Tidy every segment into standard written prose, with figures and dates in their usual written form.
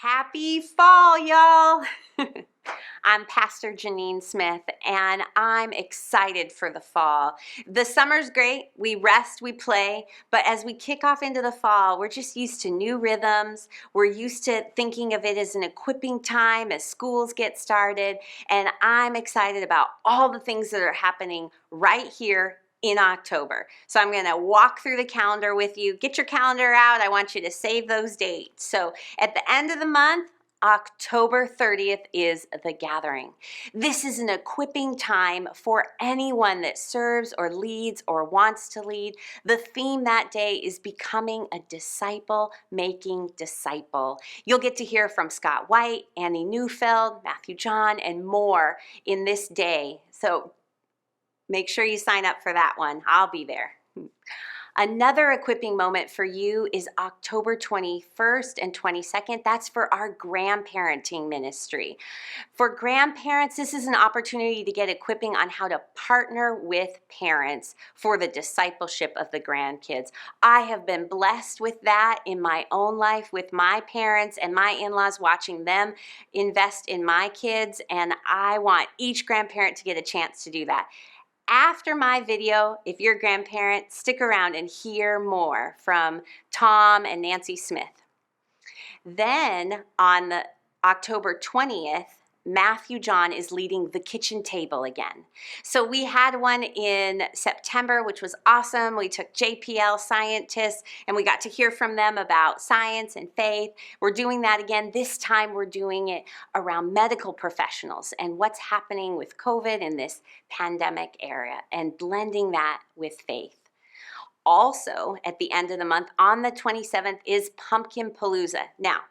Happy fall, y'all! I'm Pastor Jeanine Smith, and I'm excited for the fall. The summer's great. We rest, we play, but as we kick off into the fall, we're just used to new rhythms. We're used to thinking of it as an equipping time as schools get started, and I'm excited about all the things that are happening right here in October. So I'm going to walk through the calendar with you. Get your calendar out. I want you to save those dates. So at the end of the month, October 30th is the gathering. This is an equipping time for anyone that serves or leads or wants to lead. The theme that day is becoming a disciple-making disciple. You'll get to hear from Scott White, Annie Neufeld, Matthew John, and more in this day. So make sure you sign up for that one. I'll be there. Another equipping moment for you is October 21st and 22nd. That's for our grandparenting ministry. For grandparents, this is an opportunity to get equipping on how to partner with parents for the discipleship of the grandkids. I have been blessed with that in my own life with my parents and my in-laws, watching them invest in my kids, and I want each grandparent to get a chance to do that. After my video, if you're a grandparent, stick around and hear more from Tom and Nancy Smith. Then on the October 20th, Matthew John is leading the kitchen table again. So we had one in September, which was awesome. We took JPL scientists and we got to hear from them about science and faith. We're doing that again. This time we're doing it around medical professionals and what's happening with COVID in this pandemic era and blending that with faith. Also, at the end of the month, on the 27th, is Pumpkin Palooza. Now,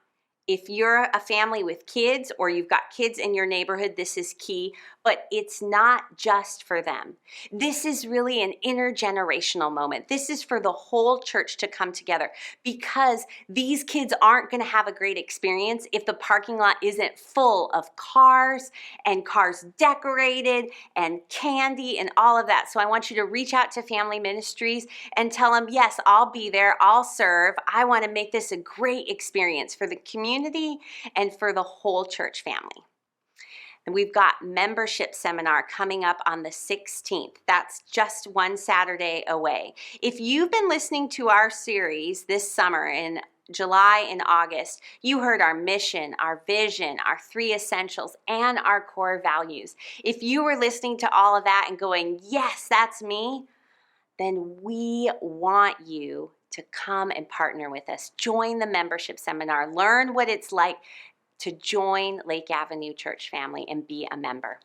if you're a family with kids or you've got kids in your neighborhood, this is key, but it's not just for them. This is really an intergenerational moment. This is for the whole church to come together because these kids aren't going to have a great experience if the parking lot isn't full of cars and cars decorated and candy and all of that. So I want you to reach out to family ministries and tell them, yes, I'll be there, I'll serve. I want to make this a great experience for the community and for the whole church family. And we've got membership seminar coming up on the 16th. That's just one Saturday away. If you've been listening to our series this summer in July and August, you heard our mission, our vision, our 3 essentials, and our core values. If you were listening to all of that and going, yes, that's me, then we want you to come and partner with us. Join the membership seminar. Learn what it's like to join Lake Avenue Church Family and be a member.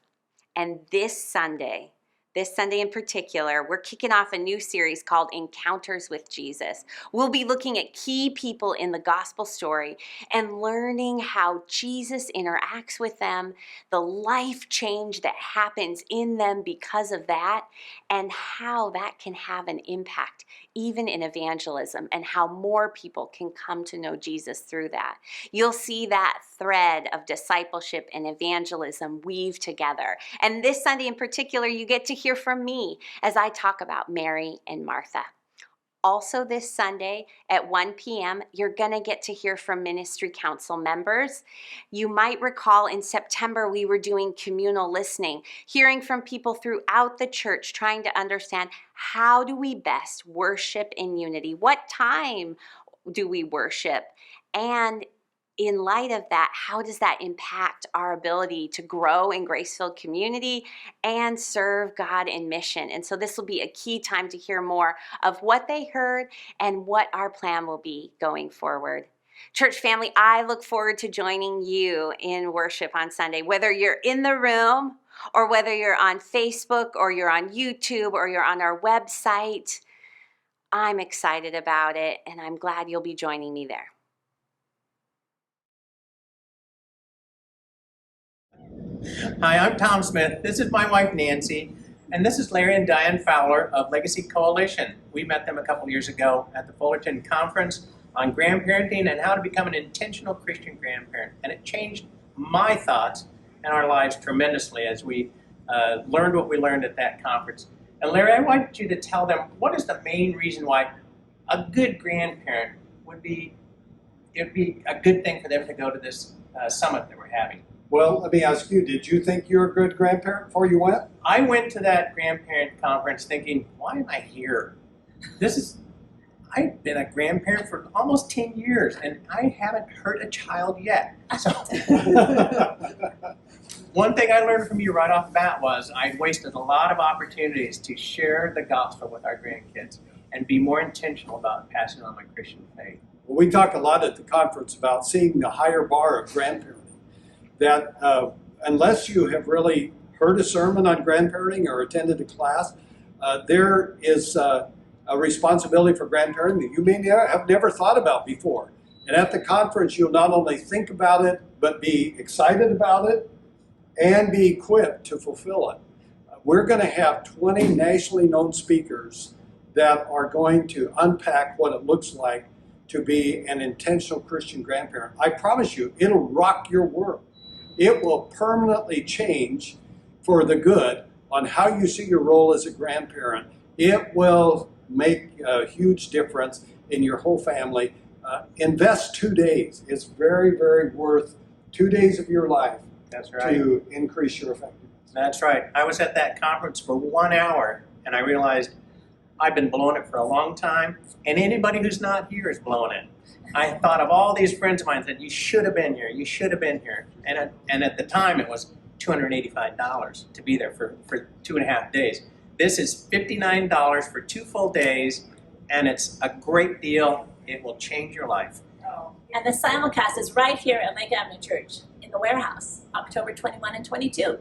And this Sunday in particular, we're kicking off a new series called Encounters with Jesus. We'll be looking at key people in the gospel story and learning how Jesus interacts with them, the life change that happens in them because of that, and how that can have an impact even in evangelism and how more people can come to know Jesus through that. You'll see that thread of discipleship and evangelism weave together. And this Sunday in particular, you get to hear from me as I talk about Mary and Martha. Also this Sunday at 1 p.m., you're going to get to hear from ministry council members. You might recall in September we were doing communal listening, hearing from people throughout the church, trying to understand how do we best worship in unity? What time do we worship? And in light of that, how does that impact our ability to grow in grace-filled community and serve God in mission? And so this will be a key time to hear more of what they heard and what our plan will be going forward. Church family, I look forward to joining you in worship on Sunday, whether you're in the room or whether you're on Facebook or you're on YouTube or you're on our website. I'm excited about it, and I'm glad you'll be joining me there. Hi, I'm Tom Smith. This is my wife, Nancy, and this is Larry and Diane Fowler of Legacy Coalition. We met them a couple years ago at the Fullerton Conference on grandparenting and how to become an intentional Christian grandparent. And it changed my thoughts and our lives tremendously as we learned what we learned at that conference. And Larry, I want you to tell them what is the main reason why a good grandparent would be it'd be a good thing for them to go to this summit that we're having. Well, let me ask you, did you think you were a good grandparent before you went? I went to that grandparent conference thinking, why am I here? I've been a grandparent for almost 10 years and I haven't hurt a child yet. So one thing I learned from you right off the bat was I wasted a lot of opportunities to share the gospel with our grandkids and be more intentional about passing on my Christian faith. Well, we talk a lot at the conference about seeing the higher bar of grandparenting. That unless you have really heard a sermon on grandparenting or attended a class, there is a responsibility for grandparenting that you may have never thought about before. And at the conference, you'll not only think about it, but be excited about it and be equipped to fulfill it. We're going to have 20 nationally known speakers that are going to unpack what it looks like to be an intentional Christian grandparent. I promise you, it'll rock your world. It will permanently change for the good on how you see your role as a grandparent. It will make a huge difference in your whole family. Invest 2 days. It's very, very worth 2 days of your life. That's right. To increase your effectiveness. That's right. I was at that conference for 1 hour and I realized I've been blowing it for a long time, and anybody who's not here is blowing it. I thought of all these friends of mine that you should have been here, you should have been here. And at the time it was $285 to be there for 2.5 days. This is $59 for 2 full days, and it's a great deal. It will change your life. And the simulcast is right here at Lake Avenue Church in the warehouse, October 21 and 22.